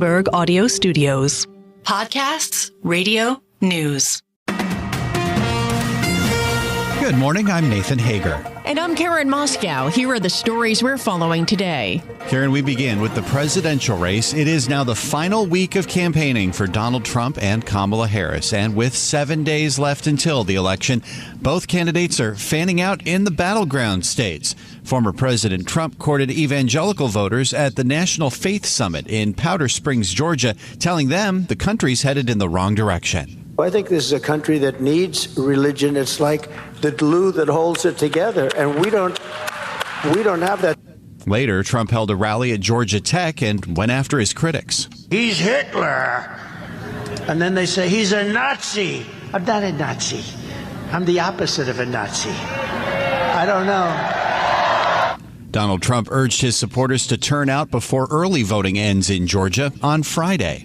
Bloomberg Audio Studios. Podcasts, radio, news. Good morning, I'm Nathan Hager. And I'm Karen Moscow. Here are the stories we're following today. Karen, we begin with the presidential race. It is now the final week of campaigning for Donald Trump and Kamala Harris. And with 7 days left until the election, both candidates are fanning out in the battleground states. Former President Trump courted evangelical voters at the National Faith Summit in Powder Springs, Georgia, telling them the country's headed in the wrong direction. I think this is a country that needs religion. It's like the glue that holds it together, and we don't have that. Later, Trump held a rally at Georgia Tech and went after his critics. He's Hitler. And then they say he's a Nazi. I'm not a Nazi. I'm the opposite of a Nazi. I don't know. Donald Trump urged his supporters to turn out before early voting ends in Georgia on Friday.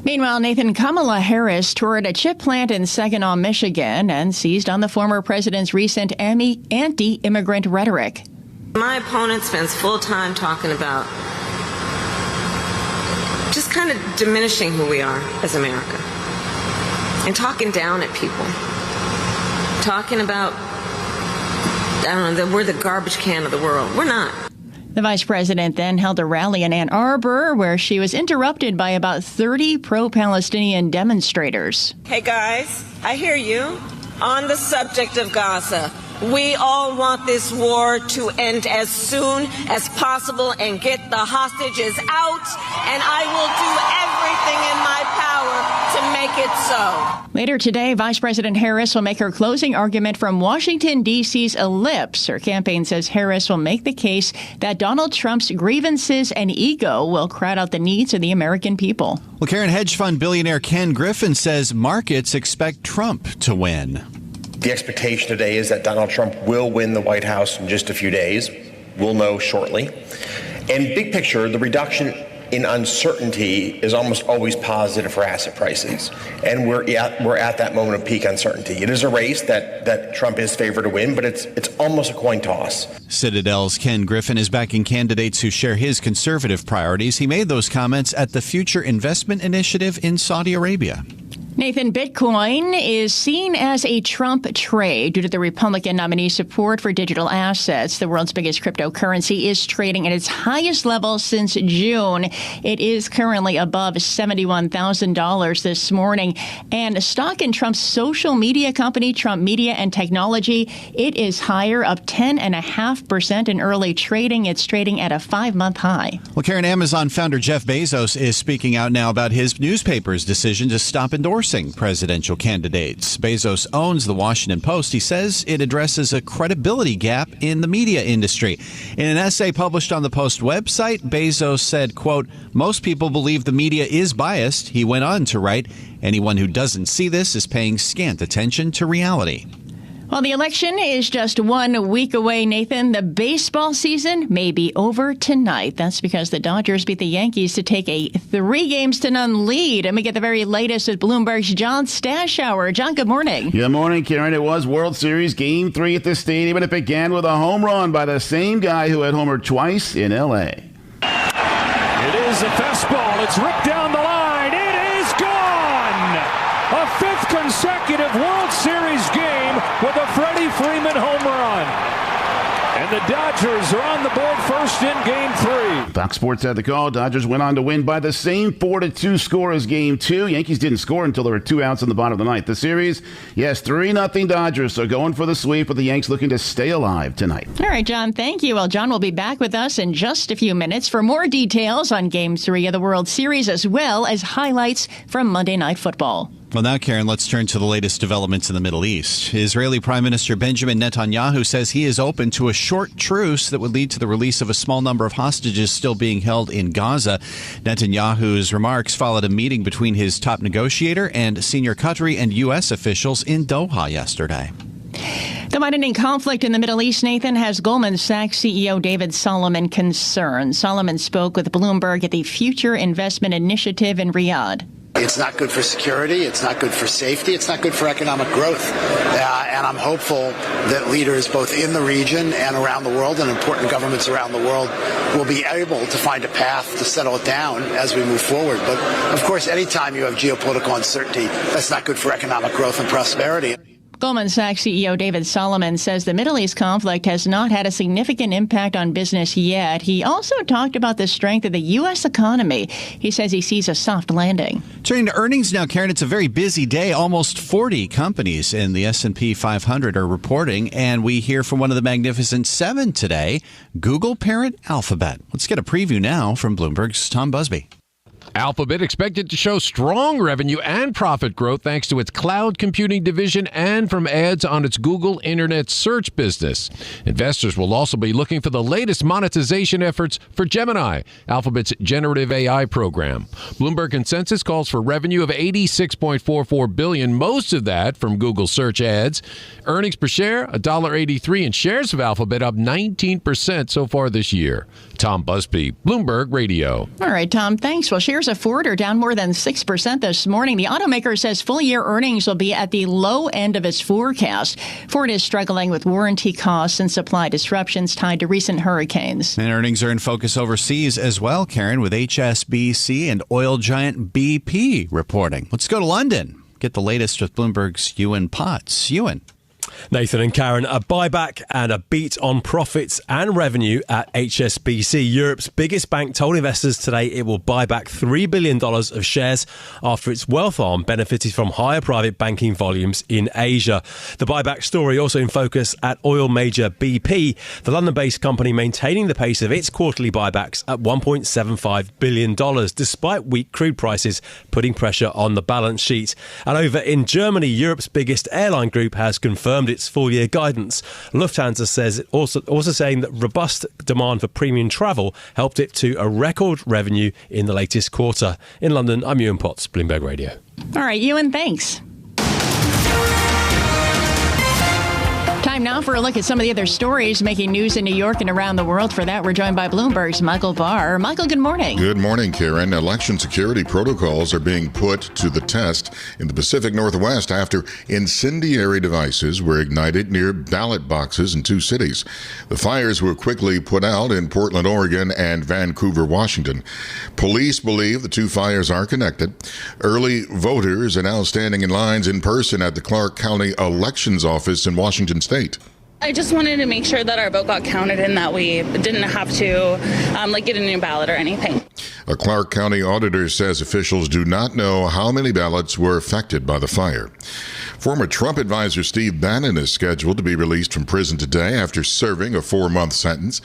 Meanwhile, Nathan, Kamala Harris toured a chip plant in Saginaw, Michigan, and seized on the former president's recent anti-immigrant rhetoric. My opponent spends full time talking about just kind of diminishing who we are as America and talking down at people, talking about, I don't know, that we're the garbage can of the world. We're not. The vice president then held a rally in Ann Arbor where she was interrupted by about 30 pro-Palestinian demonstrators. Hey guys, I hear you. On the subject of Gaza, we all want this war to end as soon as possible and get the hostages out, and I will do everything in my power to make it so. Later today, Vice President Harris will make her closing argument from Washington, D.C.'s Ellipse. Her campaign says Harris will make the case that Donald Trump's grievances and ego will crowd out the needs of the American people. Well, Karen, hedge fund billionaire Ken Griffin says markets expect Trump to win. The expectation today is that Donald Trump will win the White House in just a few days. We'll know shortly. And big picture, the reduction in uncertainty is almost always positive for asset prices. And we're at that moment of peak uncertainty. It is a race that Trump is favored to win, but it's almost a coin toss. Citadel's Ken Griffin is backing candidates who share his conservative priorities. He made those comments at the Future Investment Initiative in Saudi Arabia. Nathan, Bitcoin is seen as a Trump trade due to the Republican nominee's support for digital assets. The world's biggest cryptocurrency is trading at its highest level since June. It is currently above $71,000 this morning. And a stock in Trump's social media company, Trump Media and Technology, it is higher, up 10.5% in early trading. It's trading at a 5-month high. Well, Karen, Amazon founder Jeff Bezos is speaking out now about his newspaper's decision to stop endorsing presidential candidates. Bezos owns the Washington Post. He says it addresses a credibility gap in the media industry. In an essay published on the Post website, Bezos said, quote, "Most people believe the media is biased." He went on to write, "Anyone who doesn't see this is paying scant attention to reality." Well, the election is just 1 week away, Nathan. The baseball season may be over tonight. That's because the Dodgers beat the Yankees to take a 3-0 lead. And we get the very latest at Bloomberg's John Stashower. John, good morning. Good morning, Karen. It was World Series Game 3 at the stadium, and it began with a home run by the same guy who had homered twice in L.A. It is a fastball. It's ripped down the line. It is gone! A 5th consecutive World Series game with a Freddie Freeman home run. And the Dodgers are on the board first in Game 3. Fox Sports had the call. Dodgers went on to win by the same 4-2 score as Game 2. Yankees didn't score until there were 2 outs in the bottom of the ninth. The series, yes, 3-0 Dodgers. So going for the sweep, with the Yanks looking to stay alive tonight. All right, John, thank you. Well, John will be back with us in just a few minutes for more details on Game 3 of the World Series, as well as highlights from Monday Night Football. Well, now, Karen, let's turn to the latest developments in the Middle East. Israeli Prime Minister Benjamin Netanyahu says he is open to a short truce that would lead to the release of a small number of hostages still being held in Gaza. Netanyahu's remarks followed a meeting between his top negotiator and senior Qatari and U.S. officials in Doha yesterday. The widening conflict in the Middle East, Nathan, has Goldman Sachs CEO David Solomon concerned. Solomon spoke with Bloomberg at the Future Investment Initiative in Riyadh. It's not good for security. It's not good for safety. It's not good for economic growth. And I'm hopeful that leaders both in the region and around the world and important governments around the world will be able to find a path to settle it down as we move forward. But, of course, anytime you have geopolitical uncertainty, that's not good for economic growth and prosperity. Goldman Sachs CEO David Solomon says the Middle East conflict has not had a significant impact on business yet. He also talked about the strength of the U.S. economy. He says he sees a soft landing. Turning to earnings now, Karen, it's a very busy day. Almost 40 companies in the S&P 500 are reporting, and we hear from one of the Magnificent Seven today, Google parent Alphabet. Let's get a preview now from Bloomberg's Tom Busby. Alphabet expected to show strong revenue and profit growth thanks to its cloud computing division and from ads on its Google Internet search business. Investors will also be looking for the latest monetization efforts for Gemini, Alphabet's generative AI program. Bloomberg consensus calls for revenue of $86.44 billion, most of that from Google search ads. Earnings per share, $1.83, and shares of Alphabet up 19% so far this year. Tom Busby, Bloomberg Radio. All right, Tom, thanks. Well, shares of Ford are down more than 6% this morning. The automaker says full-year earnings will be at the low end of its forecast. Ford is struggling with warranty costs and supply disruptions tied to recent hurricanes. And earnings are in focus overseas as well, Karen, with HSBC and oil giant BP reporting. Let's go to London. Get the latest with Bloomberg's Ewan Potts. Ewan. Nathan and Karen, a buyback and a beat on profits and revenue at HSBC. Europe's biggest bank told investors today it will buy back $3 billion of shares after its wealth arm benefited from higher private banking volumes in Asia. The buyback story also in focus at oil major BP, the London-based company maintaining the pace of its quarterly buybacks at $1.75 billion, despite weak crude prices putting pressure on the balance sheet. And over in Germany, Europe's biggest airline group has confirmed its full-year guidance. Lufthansa says also saying that robust demand for premium travel helped it to a record revenue in the latest quarter. In London, I'm Ewan Potts, Bloomberg Radio. All right, Ewan, thanks. Time now for a look at some of the other stories making news in New York and around the world. For that, we're joined by Bloomberg's Michael Barr. Michael, good morning. Good morning, Karen. Election security protocols are being put to the test in the Pacific Northwest after incendiary devices were ignited near ballot boxes in two cities. The fires were quickly put out in Portland, Oregon and Vancouver, Washington. Police believe the two fires are connected. Early voters are now standing in lines in person at the Clark County Elections Office in Washington State. I just wanted to make sure that our vote got counted and that we didn't have to get a new ballot or anything. A Clark County auditor says officials do not know how many ballots were affected by the fire. Former Trump advisor Steve Bannon is scheduled to be released from prison today after serving a 4-month sentence.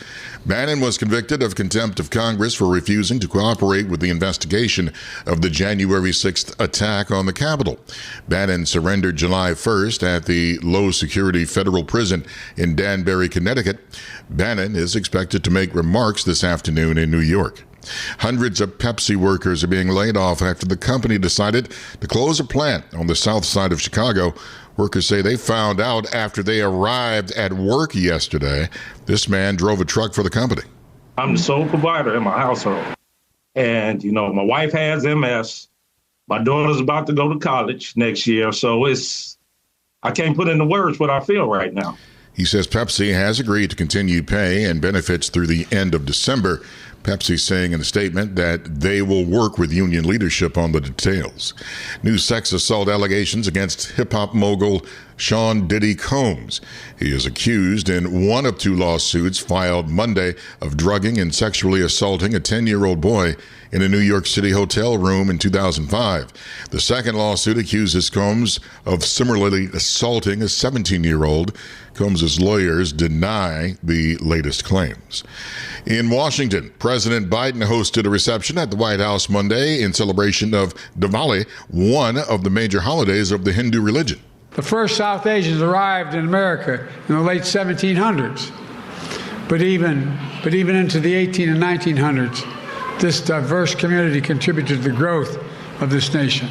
Bannon was convicted of contempt of Congress for refusing to cooperate with the investigation of the January 6th attack on the Capitol. Bannon surrendered July 1st at the low-security federal prison in Danbury, Connecticut. Bannon is expected to make remarks this afternoon in New York. Hundreds of Pepsi workers are being laid off after the company decided to close a plant on the south side of Chicago. Workers say they found out after they arrived at work yesterday. This man drove a truck for the company. I'm the sole provider in my household. And, my wife has MS. My daughter's about to go to college next year. So I can't put into words what I feel right now. He says Pepsi has agreed to continue pay and benefits through the end of December. Pepsi saying in a statement that they will work with union leadership on the details. New sex assault allegations against hip-hop mogul Sean Diddy Combs. He is accused in one of two lawsuits filed Monday of drugging and sexually assaulting a 10-year-old boy in a New York City hotel room in 2005. The second lawsuit accuses Combs of similarly assaulting a 17-year-old. Combs' lawyers deny the latest claims. In Washington, President Biden hosted a reception at the White House Monday in celebration of Diwali, one of the major holidays of the Hindu religion. The first South Asians arrived in America in the late 1700s, but even into the 18 and 1900s, this diverse community contributed to the growth of this nation.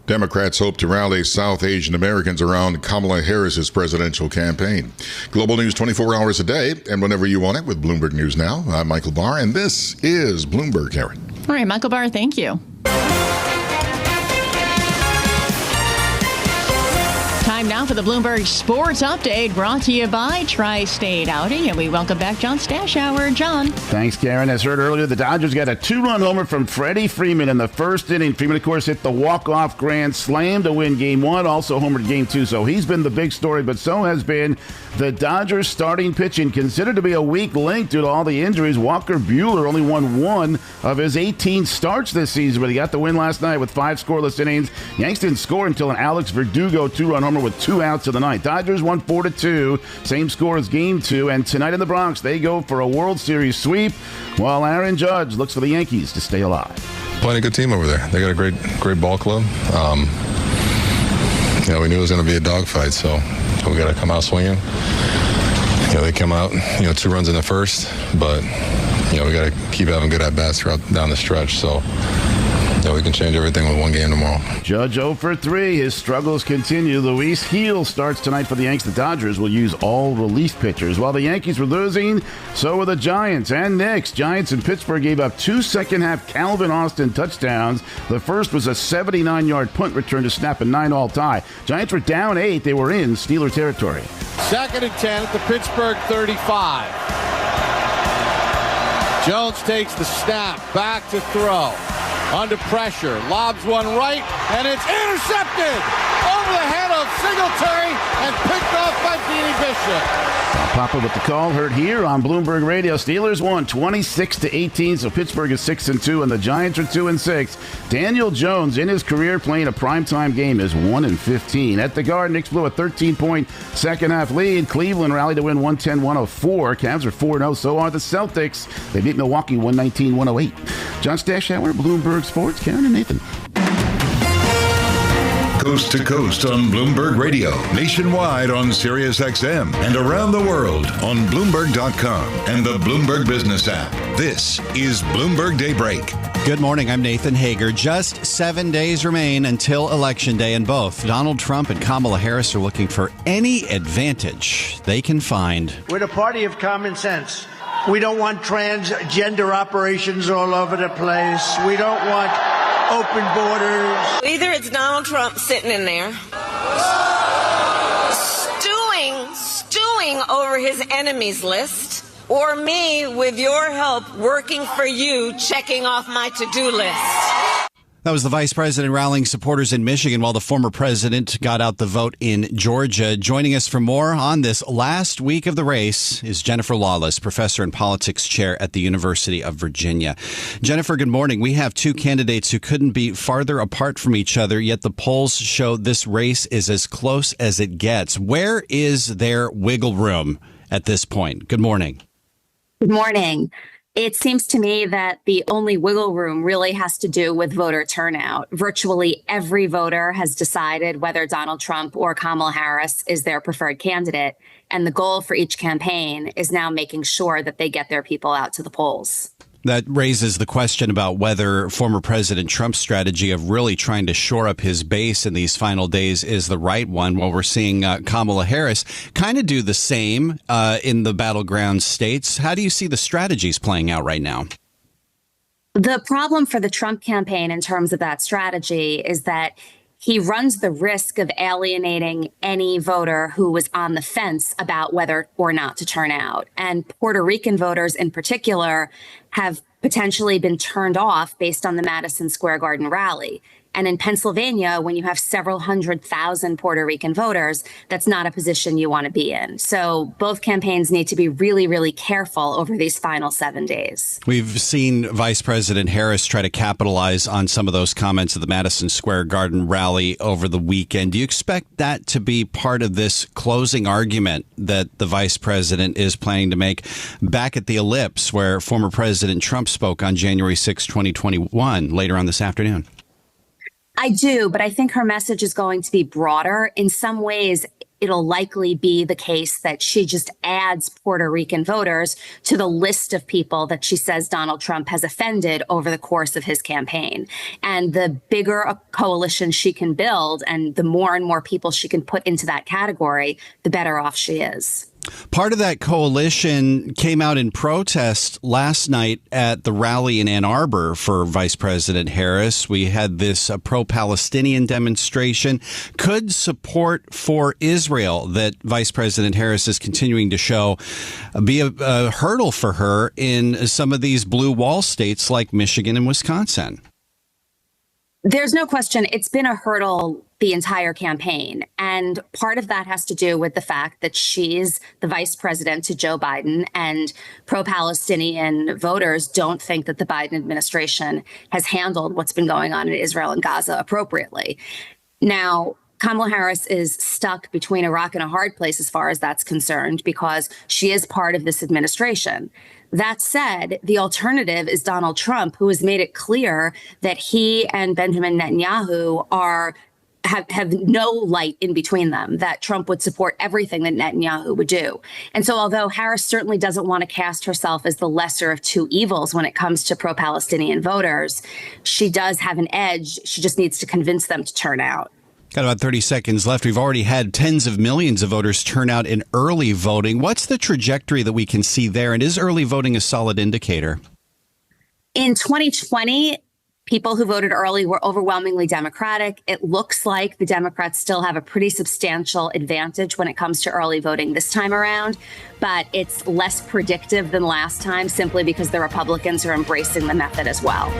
Democrats hope to rally South Asian Americans around Kamala Harris's presidential campaign. Global news 24 hours a day and whenever you want it with Bloomberg News Now. I'm Michael Barr, and this is Bloomberg, Karen. All right, Michael Barr, thank you. Time now for the Bloomberg Sports Update, brought to you by Tri-State Audi. And we welcome back John Stashauer. John. Thanks, Karen. As heard earlier, the Dodgers got a 2-run homer from Freddie Freeman in the first inning. Freeman, of course, hit the walk-off grand slam to win Game 1, also homered Game 2. So he's been the big story, but so has been the Dodgers starting pitching, considered to be a weak link due to all the injuries. Walker Buehler only won 1 of his 18 starts this season, but he got the win last night with 5 scoreless innings. Yanks didn't score until an Alex Verdugo 2-run homer with 2 outs of the night. Dodgers won 4-2, same score as Game 2, and tonight in the Bronx, they go for a World Series sweep, while Aaron Judge looks for the Yankees to stay alive. Playing a good team over there. They got a great ball club. We knew it was going to be a dogfight, so we got to come out swinging. They come out, 2 runs in the first, but we got to keep having good at-bats throughout down the stretch, so we can change everything with 1 game tomorrow. Judge 0 for 3. His struggles continue. Luis Gil starts tonight for the Yanks. The Dodgers will use all relief pitchers. While the Yankees were losing, so were the Giants and Knicks. Giants in Pittsburgh gave up 2 second-half Calvin Austin touchdowns. The first was a 79-yard punt return to snap a 9-all tie. Giants were down 8. They were in Steeler territory. 2nd and 10 at the Pittsburgh 35. Jones takes the snap, back to throw. Under pressure, lobs one right, and it's intercepted over the head of Singletary and picked off by Beanie Bishop. Papa with the call, heard here on Bloomberg Radio. Steelers won 26-18, so Pittsburgh is 6-2, and the Giants are 2-6. Daniel Jones, in his career playing a primetime game, is 1-15. At the Garden, Knicks blew a 13-point second-half lead. Cleveland rallied to win 110-104. Cavs are 4-0. So are the Celtics. They beat Milwaukee 119-108. John Stashauer, Bloomberg Sports. Karen and Nathan. Coast to coast on Bloomberg Radio, nationwide on Sirius XM, and around the world on Bloomberg.com and the Bloomberg Business app. This is Bloomberg Daybreak. Good morning. I'm Nathan Hager. Just 7 days remain until Election Day, and both Donald Trump and Kamala Harris are looking for any advantage they can find. We're the party of common sense. We don't want transgender operations all over the place. We don't want open borders. Either it's Donald Trump sitting in there, stewing over his enemies list, or me, with your help, working for you, checking off my to-do list. That was the vice president rallying supporters in Michigan while the former president got out the vote in Georgia. Joining us for more on this last week of the race is Jennifer Lawless, professor and politics chair at the University of Virginia. Jennifer, good morning. We have 2 candidates who couldn't be farther apart from each other, yet the polls show this race is as close as it gets. Where is there wiggle room at this point? Good morning. Good morning. It seems to me that the only wiggle room really has to do with voter turnout. Virtually every voter has decided whether Donald Trump or Kamala Harris is their preferred candidate. And the goal for each campaign is now making sure that they get their people out to the polls. That raises the question about whether former President Trump's strategy of really trying to shore up his base in these final days is the right one. While we're seeing Kamala Harris kind of do the same in the battleground states. How do you see the strategies playing out right now? The problem for the Trump campaign in terms of that strategy is that he runs the risk of alienating any voter who was on the fence about whether or not to turn out. And Puerto Rican voters in particular have potentially been turned off based on the Madison Square Garden rally. And in Pennsylvania, when you have several 100,000 Puerto Rican voters, that's not a position you want to be in. So both campaigns need to be really, really careful over these final 7 days. We've seen Vice President Harris try to capitalize on some of those comments at the Madison Square Garden rally over the weekend. Do you expect that to be part of this closing argument that the vice president is planning to make back at the Ellipse, where former President Trump spoke on January 6, 2021, later on this afternoon? I do, but I think her message is going to be broader. In some ways, it'll likely be the case that she just adds Puerto Rican voters to the list of people that she says Donald Trump has offended over the course of his campaign. And the bigger a coalition she can build and the more and more people she can put into that category, the better off she is. Part of that coalition came out in protest last night at the rally in Ann Arbor for Vice President Harris. We had this pro-Palestinian demonstration. Could support for Israel that Vice President Harris is continuing to show be a hurdle for her in some of these blue wall states like Michigan and Wisconsin? There's no question it's been a hurdle the entire campaign. And part of that has to do with the fact that she's the vice president to Joe Biden, and pro-Palestinian voters don't think that the Biden administration has handled what's been going on in Israel and Gaza appropriately. Now, Kamala Harris is stuck between a rock and a hard place as far as that's concerned, because she is part of this administration. That said, the alternative is Donald Trump, who has made it clear that he and Benjamin Netanyahu have no light in between them, that Trump would support everything that Netanyahu would do. And so although Harris certainly doesn't want to cast herself as the lesser of two evils when it comes to pro-Palestinian voters, she does have an edge. She just needs to convince them to turn out. Got about 30 seconds left. We've already had tens of millions of voters turn out in early voting. What's the trajectory that we can see there? And is early voting a solid indicator? In 2020, people who voted early were overwhelmingly Democratic. It looks like the Democrats still have a pretty substantial advantage when it comes to early voting this time around, but it's less predictive than last time simply because the Republicans are embracing the method as well.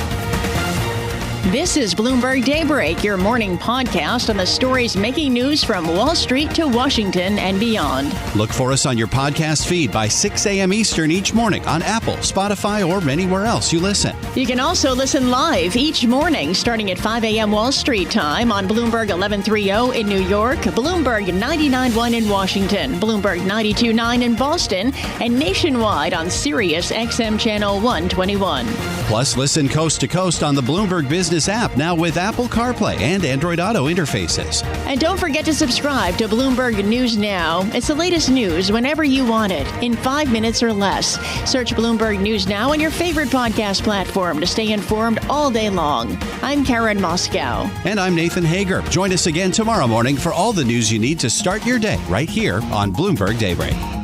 This is Bloomberg Daybreak, your morning podcast on the stories making news from Wall Street to Washington and beyond. Look for us on your podcast feed by 6 a.m. Eastern each morning on Apple, Spotify, or anywhere else you listen. You can also listen live each morning starting at 5 a.m. Wall Street time on Bloomberg 1130 in New York, Bloomberg 99.1 in Washington, Bloomberg 92.9 in Boston, and nationwide on Sirius XM Channel 121. Plus, listen coast to coast on the Bloomberg Business app, now with Apple CarPlay and Android Auto interfaces. And don't forget to subscribe to Bloomberg News Now. It's the latest news whenever you want it, in 5 minutes or less. Search Bloomberg News Now on your favorite podcast platform to stay informed all day long. I'm Karen Moscow. And I'm Nathan Hager. Join us again tomorrow morning for all the news you need to start your day right here on Bloomberg Daybreak.